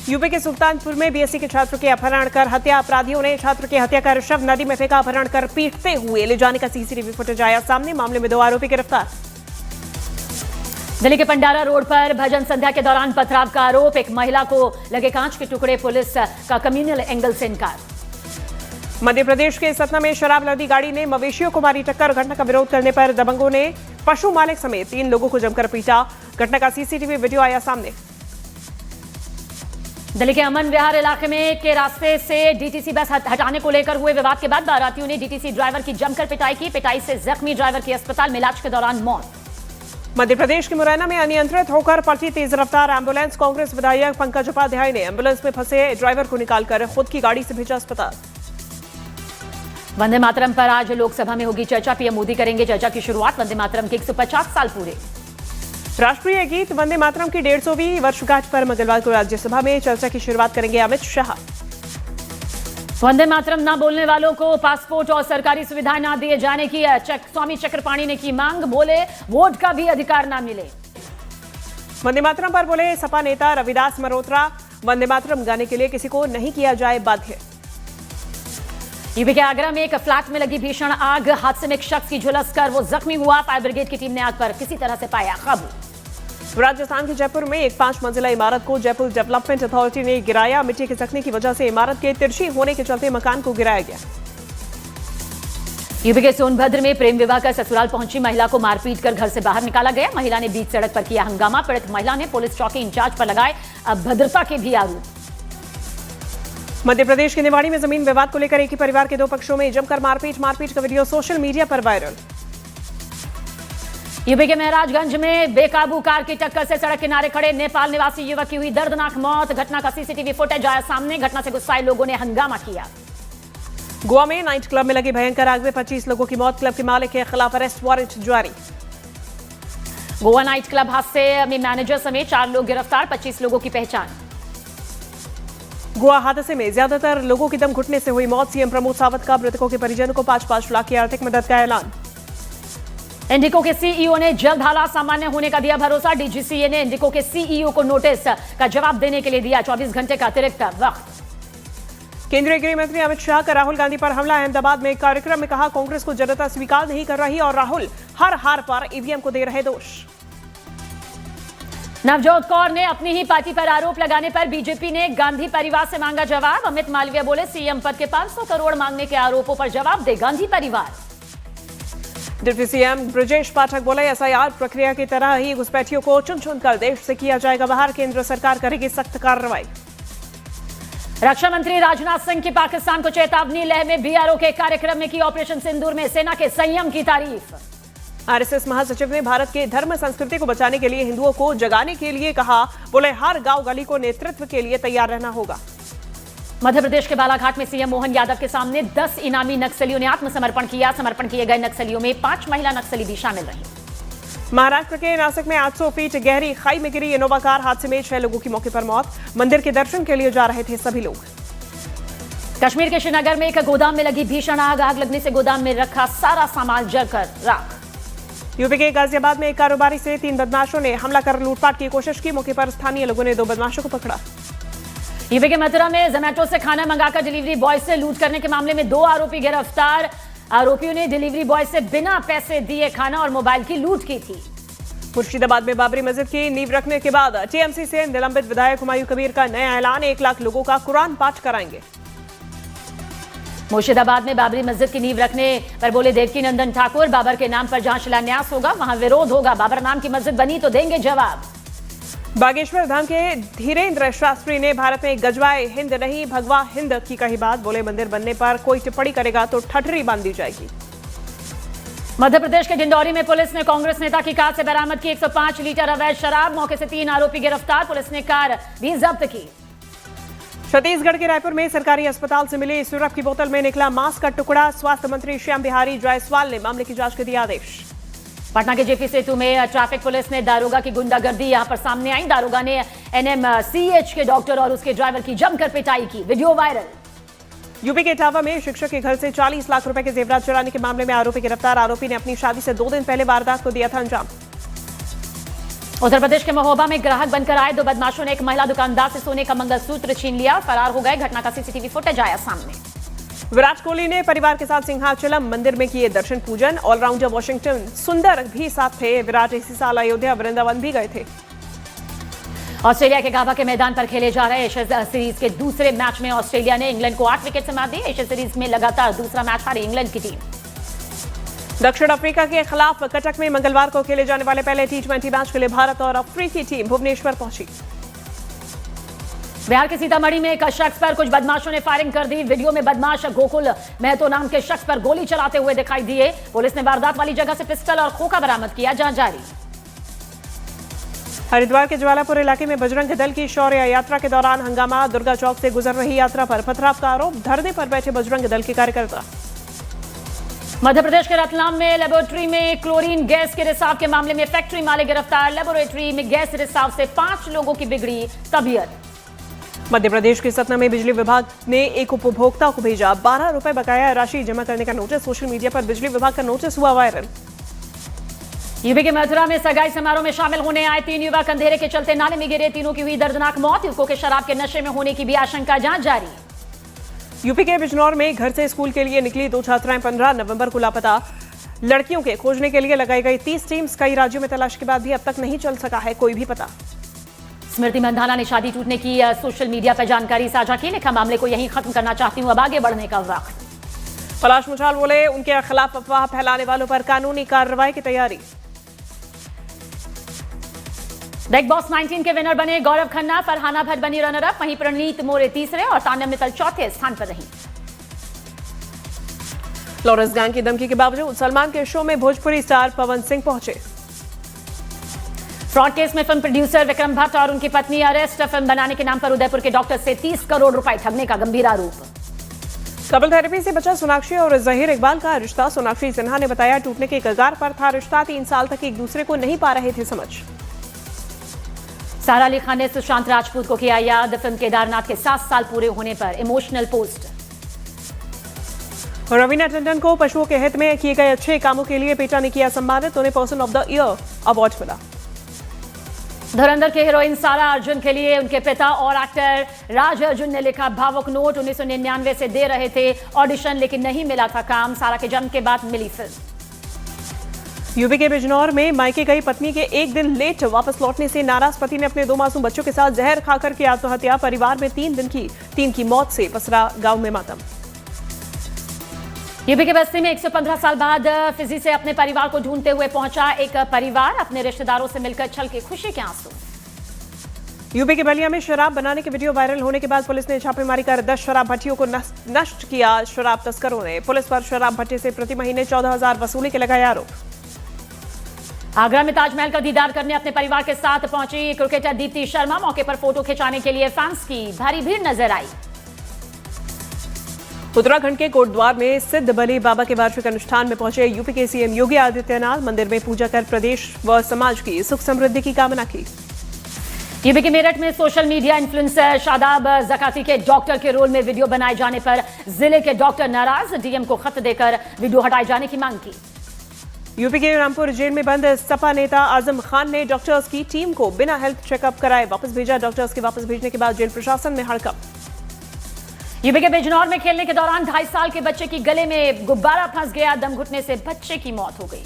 UP के सुल्तानपुर में BSc के छात्र के अपहरण कर हत्या। अपराधियों ने छात्र की हत्या कर शव नदी में फेंका। अपहरण कर पीटते हुए ले जाने का सीसीटीवी फुटेज आया सामने। मामले में 2 आरोपी गिरफ्तार। दिल्ली के पंडारा रोड पर भजन संध्या के दौरान पथराव का आरोप। एक महिला को लगे कांच के टुकड़े। पुलिस का कम्युनल एंगल से इनकार। मध्य प्रदेश के सतना में शराब लदी गाड़ी ने मवेशियों को मारी टक्कर। घटना का विरोध करने पर दबंगों ने पशु मालिक समेत 3 लोगों को जमकर पीटा। घटना का सीसीटीवी वीडियो आया सामने। दिल्ली के अमन विहार इलाके में के रास्ते से डीटीसी बस हटाने को लेकर हुए विवाद के बाद बारातियों ने डीटीसी ड्राइवर की जमकर पिटाई की। पिटाई से जख्मी ड्राइवर की अस्पताल में इलाज के दौरान मौत। मध्य प्रदेश के मुरैना में अनियंत्रित होकर पलटी तेज रफ्तार एम्बुलेंस। कांग्रेस विधायक पंकज उपाध्याय ने एम्बुलेंस में फंसे ड्राइवर को निकालकर खुद की गाड़ी से भेजा अस्पताल। वंदे मातरम पर आज लोकसभा में होगी चर्चा। पीएम मोदी करेंगे चर्चा की शुरुआत। वंदे मातरम के 150 साल पूरे। राष्ट्रीय गीत वंदे मातरम की 150वीं वर्षगांठ पर मंगलवार को राज्यसभा में चर्चा की शुरुआत करेंगे अमित शाह। वंदे मातरम ना बोलने वालों को पासपोर्ट और सरकारी सुविधाएं ना दिए जाने की स्वामी चक्रपाणी ने की मांग। बोले वोट का भी अधिकार ना मिले। वंदे मातरम पर बोले सपा नेता रविदास मल्होत्रा, वंदे मातरम गाने के लिए किसी को नहीं किया जाए बाध्य। यूपी के आगरा में एक फ्लैट में लगी भीषण आग। हादसे में एक शख्स की झुलसकर वो जख्मी हुआ। फायर ब्रिगेड की टीम ने आग पर किसी तरह से पाया काबू। राजस्थान के जयपुर में एक 5 मंजिला इमारत को जयपुर डेवलपमेंट अथॉरिटी ने गिराया। मिट्टी खिसकने की वजह से इमारत के तिरछी होने के चलते मकान को गिराया गया। यूपी के सोनभद्र में प्रेम विवाह कर ससुराल पहुंची महिला को मारपीट कर घर से बाहर निकाला गया। महिला ने बीच सड़क पर किया हंगामा। पीड़ित महिला ने पुलिस चौकी इंचार्ज पर लगाए अभद्रता के भी आरोप। मध्य प्रदेश के निवाड़ी में जमीन विवाद को लेकर एक ही परिवार के 2 पक्षों में जमकर मारपीट का वीडियो सोशल मीडिया पर वायरल। यूपी के महराजगंज में बेकाबू कार की टक्कर से सड़क किनारे खड़े नेपाल निवासी युवक की हुई दर्दनाक मौत। घटना का सीसीटीवी फुटेज आया सामने। घटना से गुस्साए लोगों ने हंगामा किया। गोवा में नाइट क्लब में लगी भयंकर आग में 25 लोगों की मौत। क्लब के मालिक के खिलाफ अरेस्ट वारंट जारी। गोवा नाइट क्लब हादसे में मैनेजर समेत 4 लोग गिरफ्तार। 25 लोगों की पहचान। गोवा हादसे में ज्यादातर लोगों की दम घुटने से हुई मौत। सीएम प्रमोद सावंत का मृतकों के परिजनों को 5-5 लाख की आर्थिक मदद का ऐलान। इंडिको के सीईओ ने जल्द हालात सामान्य होने का दिया भरोसा। डीजीसीए ने इंडिको के सीईओ को नोटिस का जवाब देने के लिए दिया 24 घंटे का अतिरिक्त वक्त। केंद्रीय गृह मंत्री अमित शाह का राहुल गांधी पर हमला। अहमदाबाद में एक कार्यक्रम में कहा कांग्रेस को जनता स्वीकार नहीं कर रही और राहुल हर हार पर ईवीएम को दे रहे दोष। नवजोत कौर ने अपनी ही पार्टी पर आरोप लगाने पर बीजेपी ने गांधी परिवार से मांगा जवाब। अमित मालवीय बोले सीएम पद के 500 करोड़ मांगने के आरोपों पर जवाब दे गांधी परिवार। डिप्टी सीएम ब्रजेश पाठक बोले एसआईआर प्रक्रिया की तरह ही घुसपैठियों को चुन चुन कर देश से किया जाएगा बाहर। केंद्र सरकार करेगी सख्त कार्रवाई। रक्षा मंत्री राजनाथ सिंह की पाकिस्तान को चेतावनी। लेह में बीआरओ के कार्यक्रम में की ऑपरेशन सिंदूर में सेना के संयम की तारीफ। आरएसएस महासचिव ने भारत के धर्म संस्कृति को बचाने के लिए हिंदुओं को जगाने के लिए कहा। बोले हर गांव गली को नेतृत्व के लिए तैयार रहना होगा। मध्य प्रदेश के बालाघाट में सीएम मोहन यादव के सामने 10 इनामी नक्सलियों ने आत्मसमर्पण किया। समर्पण किए गए नक्सलियों में 5 महिला नक्सली भी शामिल रही। महाराष्ट्र के नासिक में 800 फीट गहरी खाई में गिरी इनोवा कार। हादसे में 6 लोगों की मौके पर मौत। मंदिर के दर्शन के लिए जा रहे थे सभी लोग। कश्मीर के श्रीनगर में एक गोदाम में लगी भीषण आग। आग लगने से गोदाम में रखा सारा सामान जलकर राख। यूपी के गाजियाबाद में एक कारोबारी से 3 बदमाशों ने हमला कर लूटपाट की कोशिश की। मौके पर स्थानीय लोगों ने 2 बदमाशों को पकड़ा। यूपी के मथुरा में जोमैटो से खाना मंगाकर डिलीवरी बॉय से लूट करने के मामले में 2 आरोपी गिरफ्तार। आरोपियों ने डिलीवरी बॉय से बिना पैसे दिए खाना और मोबाइल की लूट की थी। मुर्शिदाबाद में बाबरी मस्जिद की नींव रखने के बाद टीएमसी से निलंबित विधायक हुमायूं कबीर का नया ऐलान। 1 लाख लोगों का कुरान पाठ कराएंगे। मुर्शिदाबाद में बाबरी मस्जिद की नींव रखने पर बोले देवकी नंदन ठाकुर बाबर के नाम पर जहां शिलान्यास होगा वहां विरोध होगा। बाबर नाम की मस्जिद बनी तो देंगे जवाब। बागेश्वर धाम के धीरेन्द्र शास्त्री ने भारत में गजवाए हिंद नहीं भगवा हिंद की कही बात। बोले मंदिर बनने पर कोई टिप्पणी करेगा तो ठठरी बांध दी जाएगी। मध्य प्रदेश के डिंडौरी में पुलिस ने कांग्रेस नेता की कार से बरामद की 105 लीटर अवैध शराब। मौके से 3 आरोपी गिरफ्तार। पुलिस ने कार भी जब्त की। छत्तीसगढ़ के रायपुर में सरकारी अस्पताल से मिली सिरप की बोतल में निकला मांस का टुकड़ा। स्वास्थ्य मंत्री श्याम बिहारी जायसवाल ने मामले की जांच के दिया आदेश। पटना के जेपी सेतु में ट्रैफिक पुलिस ने दारोगा की गुंडागर्दी यहां पर सामने आई। दारोगा ने एनएमसीएच के डॉक्टर और उसके ड्राइवर की जमकर पिटाई की। Video viral. यूपी के इटावा में शिक्षक के घर से 40 लाख रुपए के जेवरात चुराने के मामले में आरोपी गिरफ्तार। आरोपी ने अपनी शादी से 2 दिन पहले वारदात को दिया था अंजाम। उत्तर प्रदेश के महोबा में ग्राहक बनकर आए दो बदमाशों ने एक महिला दुकानदार से सोने का मंगलसूत्र छीन लिया, फरार हो गए। घटना का सीसीटीवी फुटेज आया सामने। विराट कोहली ने परिवार के साथ सिंहाचलम मंदिर में किए दर्शन पूजन। ऑलराउंडर वॉशिंगटन सुंदर भी साथ थे। विराट इसी साल अयोध्या वृंदावन भी गए थे। ऑस्ट्रेलिया के गाबा के मैदान पर खेले जा रहे एशिया सीरीज के दूसरे मैच में ऑस्ट्रेलिया ने इंग्लैंड को 8 विकेट से मात दी। एशिया सीरीज में लगातार दूसरा मैच हारी इंग्लैंड की टीम। दक्षिण अफ्रीका के खिलाफ कटक में मंगलवार को खेले जाने वाले पहले टी20 मैच के लिए भारत और अफ्रीकी टीम भुवनेश्वर पहुंची। बिहार के सीतामढ़ी में एक शख्स पर कुछ बदमाशों ने फायरिंग कर दी। वीडियो में बदमाश गोकुल महतो नाम के शख्स पर गोली चलाते हुए दिखाई दिए। पुलिस ने वारदात वाली जगह से पिस्टल और खोखा बरामद किया। जांच जारी। हरिद्वार के ज्वालापुर इलाके में बजरंग दल की शौर्य यात्रा के दौरान हंगामा। दुर्गा चौक से गुजर रही यात्रा पर पथराव का आरोप। धरने पर बैठे बजरंग दल के कार्यकर्ता। मध्य प्रदेश के रतलाम में लेबोरेटरी में क्लोरीन गैस के रिसाव के मामले में फैक्ट्री मालिक गिरफ्तार। लेबोरेटरी में गैस रिसाव से 5 लोगों की बिगड़ी तबीयत। मध्य प्रदेश के सतना में बिजली विभाग ने एक उपभोक्ता को भेजा 12 रुपए बकाया राशि जमा करने का नोटिस। सोशल मीडिया पर बिजली विभाग का नोटिस हुआ वायरल। यूपी के मथुरा में सगाई समारोह में शामिल होने आए 3 युवक अंधेरे के चलते नाले में गिरे। तीनों की हुई दर्दनाक मौत। युवकों के शराब के नशे में होने की भी आशंका। जांच जारी। यूपी के बिजनौर में घर से स्कूल के लिए निकली 2 छात्राएं 15 नवंबर को लापता। लड़कियों के खोजने के लिए लगाई गई 30 टीम्स। कई राज्यों में तलाश के बाद भी अब तक नहीं चल सका है कोई भी पता। स्मृति मंधाना ने शादी टूटने की सोशल मीडिया पर जानकारी साझा की। लिखा, मामले को यहीं खत्म करना चाहती हूं, अब आगे बढ़ने का वक्त। पलाश मुछाल बोले, उनके खिलाफ अफवाह फैलाने वालों पर कानूनी कार्रवाई की तैयारी। बिग बॉस 19 के विनर बने गौरव खन्ना। फरहाना भट्ट बनी रनर अप। वहीं प्रणीत मोरे तीसरे और तान्या मित्तल चौथे स्थान पर रही। लॉरेंस गैंग की धमकी के बावजूद सलमान के शो में भोजपुरी स्टार पवन सिंह पहुंचे। फ्रॉड केस में फिल्म प्रोड्यूसर विक्रम भट्ट और उनकी पत्नी अरेस्ट। फिल्म बनाने के नाम पर उदयपुर के डॉक्टर से 30 करोड़ रुपए ठगने का गंभीर आरोप। कपल थेरेपी से बचा सोनाक्षी और जहीर इकबाल का रिश्ता। सोनाक्षी सिन्हा ने बताया, टूटने के कगार पर था रिश्ता। 3 साल तक एक दूसरे को नहीं पा रहे थे समझ। सारा अली खान ने सुशांत राजपूत को किया याद। फिल्म केदारनाथ के 7 साल पूरे होने पर इमोशनल पोस्ट। रवीना टंडन को पशुओं के हित में किए गए अच्छे कामों के लिए पेटा ने किया सम्मानित। उन्हें person of the year award मिला। धुरंधर के हीरोइन सारा अर्जुन के लिए उनके पिता और एक्टर राज अर्जुन ने लिखा भावुक नोट। 1999 से दे रहे थे ऑडिशन लेकिन नहीं मिला था काम। सारा के जन्म के बाद मिली फिल्म। यूपी के बिजनौर में मायके गई पत्नी के एक दिन लेट वापस लौटने से नाराज पति ने अपने 2 मासूम बच्चों के साथ जहर खाकर की आत्महत्या। परिवार में 3 की मौत से पसरा गांव में मातम। यूपी के बस्ती में 115 साल बाद फिजी से अपने परिवार को ढूंढते हुए पहुंचा एक परिवार। अपने रिश्तेदारों से मिलकर छलके खुशी के आंसू। यूपी के बलिया में शराब बनाने की वीडियो वायरल होने के बाद पुलिस ने छापेमारी कर 10 शराब भट्टियों को नष्ट किया। शराब तस्करों ने पुलिस पर शराब भट्टी से प्रति महीने 14,000 वसूली के लगाए आरोप। आगरा में ताजमहल का दीदार करने अपने परिवार के साथ पहुंची क्रिकेटर दीप्ति शर्मा। मौके पर फोटो खिंचाने के लिए फैंस की भारी भीड़ नजर आई। उत्तराखंड के कोटद्वार में सिद्ध बली बाबा के वार्षिक अनुष्ठान में पहुंचे यूपी के सीएम योगी आदित्यनाथ। मंदिर में पूजा कर प्रदेश व समाज की सुख समृद्धि की कामना की। यूपी के मेरठ में सोशल मीडिया इन्फ्लुएंसर शादाब जकाती के डॉक्टर के रोल में वीडियो बनाए जाने पर जिले के डॉक्टर नाराज। डीएम को खत देकर वीडियो हटाए जाने की मांग की। यूपी के रामपुर जेल में बंद सपा नेता आजम खान ने डॉक्टर्स की टीम को बिना हेल्थ चेकअप कराए वापस भेजा। डॉक्टर्स के वापस भेजने के बाद जेल प्रशासन में हड़कंप। यूपी के बिजनौर में खेलने के दौरान 2.5 साल के बच्चे की गले में गुब्बारा फंस गया। दम घुटने से बच्चे की मौत हो गई।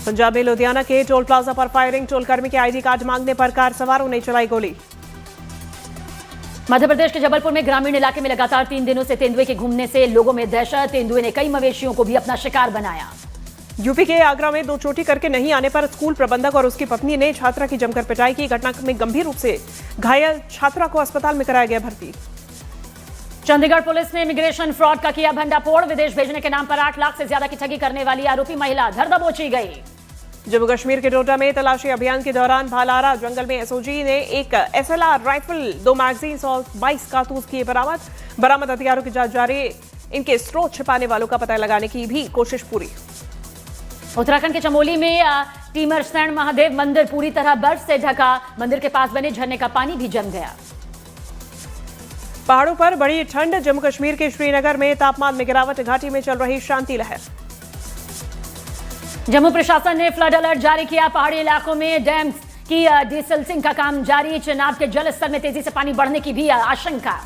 पंजाब में लुधियाना के टोल प्लाजा पर फायरिंग। टोल कर्मी के आईडी कार्ड मांगने पर कार सवारों ने चलाई गोली। मध्य प्रदेश के जबलपुर में ग्रामीण इलाके में लगातार 3 दिनों से तेंदुए के घूमने से लोगों में दहशत। तेंदुए ने कई मवेशियों को भी अपना शिकार बनाया। यूपी के आगरा में 2 चोटी करके नहीं आने पर स्कूल प्रबंधक और उसकी पत्नी ने छात्रा की जमकर पिटाई की। घटना में गंभीर रूप से घायल छात्रा को अस्पताल में कराया गया भर्ती। चंडीगढ़ पुलिस ने इमिग्रेशन फ्रॉड का किया भंडाफोड़। विदेश भेजने के नाम पर 8 लाख से ज्यादा की ठगी करने वाली आरोपी महिला धर दबोची गई। जम्मू कश्मीर के डोडा में तलाशी अभियान के दौरान भालारा जंगल में एसओजी ने एक एसएलआर राइफल, 2 मैगजीन्स और 22 कारतूस किए बरामद हथियारों की जांच जारी। इनके स्रोत छिपाने वालों का पता लगाने की भी कोशिश पूरी। उत्तराखंड के चमोली में टीमरसैंण महादेव मंदिर पूरी तरह बर्फ से ढका। मंदिर के पास बने झरने का पानी भी जम गया। पहाड़ों पर बड़ी ठंड। जम्मू कश्मीर के श्रीनगर में तापमान में गिरावट। घाटी में चल रही शांति लहर। जम्मू प्रशासन ने फ्लड अलर्ट जारी किया। पहाड़ी इलाकों में डैम की डिसल्टिंग का काम जारी, चेनाब के जल स्तर में तेजी से पानी बढ़ने की भी आशंका।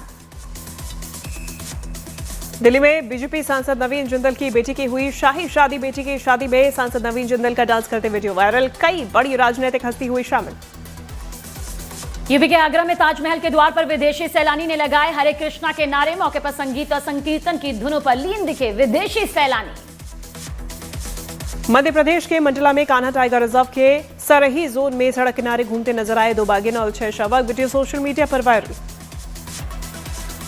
दिल्ली में बीजेपी सांसद नवीन जिंदल की बेटी की हुई शाही शादी। बेटी की शादी में सांसद नवीन जिंदल का डांस करते वीडियो वायरल, कई बड़ी राजनीतिक हस्ती हुई शामिल। यूपी के आगरा में ताजमहल के द्वार पर विदेशी सैलानी ने लगाए हरे कृष्णा के नारे। मौके पर संगीत और संकीर्तन की धुनों पर लीन दिखे विदेशी सैलानी। मध्य प्रदेश के मंडला में कान्हा टाइगर रिजर्व के सरही जोन में सड़क किनारे घूमते नजर आए 2 बाघिन और 6 शावक। वीडियो सोशल मीडिया पर वायरल।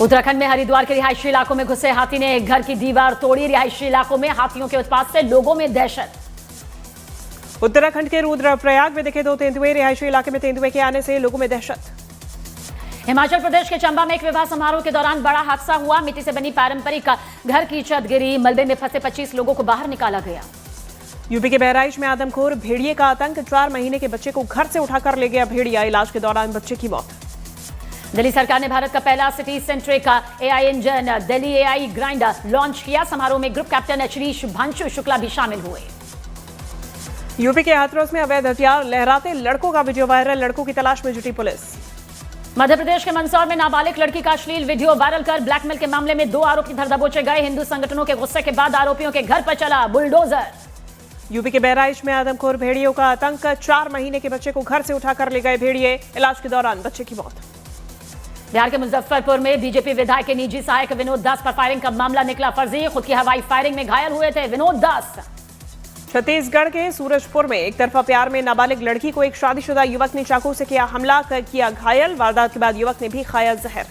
उत्तराखंड में हरिद्वार के रिहायशी इलाकों में घुसे हाथी ने एक घर की दीवार तोड़ी। रिहायशी इलाकों में हाथियों के उत्पात से लोगों में दहशत। उत्तराखंड के रुद्रप्रयाग में दिखे 2 तेंदुए। रिहायशी इलाके में तेंदुए के आने से लोगों में दहशत। हिमाचल प्रदेश के चंबा में एक विवाह समारोह के दौरान बड़ा हादसा हुआ। मिट्टी से बनी पारंपरिक घर की छत गिरी, मलबे में फंसे 25 लोगों को बाहर निकाला गया। यूपी के बहराइच में आदमखोर भेड़िए का आतंक। 4 महीने के बच्चे को घर से उठाकर ले गया भेड़िया, इलाज के दौरान बच्चे की मौत। दिल्ली सरकार ने भारत का पहला city centric AI engine Delhi AI grinder launch किया। समारोह में group captain HD Shubhanshu Shukla भी शामिल हुए। यूपी के हाथरस में अवैध हथियार लहराते लड़कों का वीडियो वायरल, लड़कों की तलाश में जुटी पुलिस। मध्य प्रदेश के मंदसौर में नाबालिग लड़की का अश्लील वीडियो वायरल कर ब्लैकमेल के मामले में 2 आरोपी धर दबोचे गए। हिंदू संगठनों के गुस्से के बाद आरोपियों के घर पर चला बुलडोजर। यूपी के बहराइच में आदमखोर भेड़ियों का आतंक। 4 महीने के बच्चे को घर से उठाकर ले गए भेड़िए, इलाज के दौरान बच्चे की मौत। बिहार के मुजफ्फरपुर में बीजेपी विधायक के निजी सहायक विनोद दास पर फायरिंग का मामला निकला फर्जी। खुद की हवाई फायरिंग में घायल हुए थे विनोद दास। छत्तीसगढ़ के सूरजपुर में एक तरफा प्यार में नाबालिग लड़की को एक शादीशुदा युवक ने चाकू से किया हमला, किया घायल। वारदात के बाद युवक ने भी खाया जहर।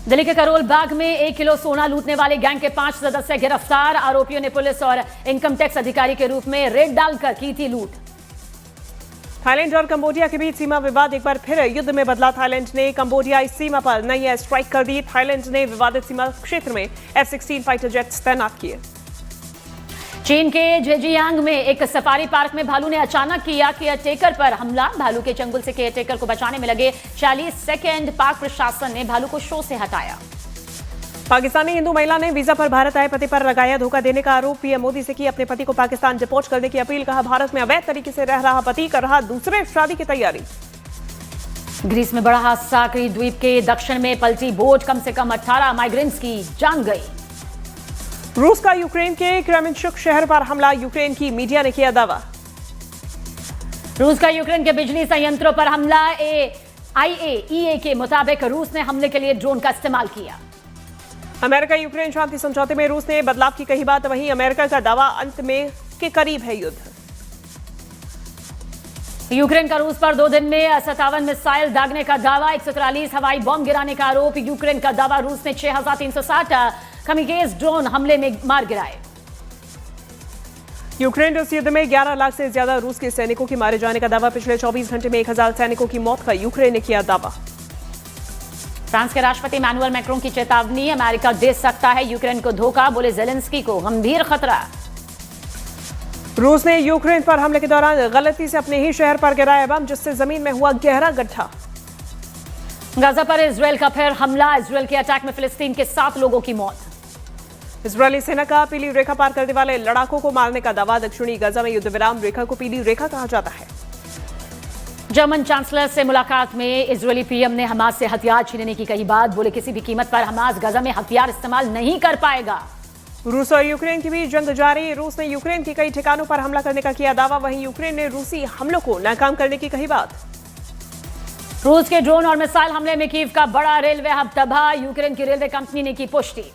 दिल्ली के करोल बाग में 1 किलो सोना लूटने वाले गैंग के 5 सदस्य गिरफ्तार। आरोपियों ने पुलिस और इनकम टैक्स अधिकारी के रूप में रेड डालकर की थी लूट। थाईलैंड और कंबोडिया के बीच सीमा विवाद एक बार फिर युद्ध में बदला। थाईलैंड ने कंबोडियाई सीमा पर नई एयर स्ट्राइक कर दी। थाईलैंड ने विवादित सीमा क्षेत्र में F-16 फाइटर जेट्स तैनात किए। चीन के जेजियांग में एक सफारी पार्क में भालू ने अचानक किया केयरटेकर पर हमला। भालू के चंगुल से केयरटेकर को बचाने में लगे 40 सेकेंड। पाक प्रशासन ने भालू को शो से हटाया। पाकिस्तानी हिंदू महिला ने वीजा पर भारत आए पति पर लगाया धोखा देने का आरोप। पीएम मोदी से की अपने पति को पाकिस्तान डिपोर्ट करने की अपील। कहा भारत में अवैध तरीके से रह रहा पति कर रहा दूसरे शादी की तैयारी। ग्रीस में बड़ा हादसा। क्रीट द्वीप के दक्षिण में पलटी बोट, कम से कम 18 माइग्रेंट्स की जान गई। रूस का यूक्रेन के क्रेमेंचुक शहर पर हमला। यूक्रेन की मीडिया ने किया दावा। रूस का यूक्रेन के बिजली संयंत्रों पर हमला। IAEA के मुताबिक रूस ने हमले के लिए ड्रोन का इस्तेमाल किया। अमेरिका यूक्रेन शांति समझौते में रूस ने बदलाव की कही बात। वहीं अमेरिका का दावा अंत में के करीब है युद्ध। यूक्रेन का रूस पर 2 दिन में 57 मिसाइल दागने का दावा। 143 हवाई बॉम्ब गिराने का आरोप। यूक्रेन का दावा रूस ने 6360 कमिकेज ड्रोन हमले में मार गिराए। यूक्रेन इस युद्ध में 11 लाख से ज्यादा रूस के सैनिकों के मारे जाने का दावा। पिछले 24 घंटे में 1000 सैनिकों की मौत का यूक्रेन ने किया दावा। फ्रांस के राष्ट्रपति इमैनुअल मैक्रों की चेतावनी। अमेरिका दे सकता है यूक्रेन को धोखा, बोले जेलेंस्की को गंभीर खतरा। रूस ने यूक्रेन पर हमले के दौरान गलती से अपने ही शहर पर गिराया बम, जिससे जमीन में हुआ गहरा गड्ढा। गाजा पर इजरायल का फिर हमला। इजरायल के अटैक में फिलिस्तीन के 7 लोगों की मौत। इजरायली सेना का पीली रेखा पार करने वाले लड़ाकों को मारने का दावा। दक्षिणी गाजा में युद्ध विराम रेखा को पीली रेखा कहा जाता है। जर्मन चांसलर से मुलाकात में इजरायली पीएम ने हमास से हथियार छीनने की कही बात। बोले किसी भी कीमत पर हमास गाजा में हथियार इस्तेमाल नहीं कर पाएगा। रूस और यूक्रेन के बीच जंग जारी। रूस ने यूक्रेन के कई ठिकानों पर हमला करने का किया दावा। वहीं यूक्रेन ने रूसी हमलों को नाकाम करने की कही बात। रूस के ड्रोन और मिसाइल हमले में कीव का बड़ा रेलवे हब तबाह। यूक्रेन की रेलवे कंपनी ने की पुष्टि।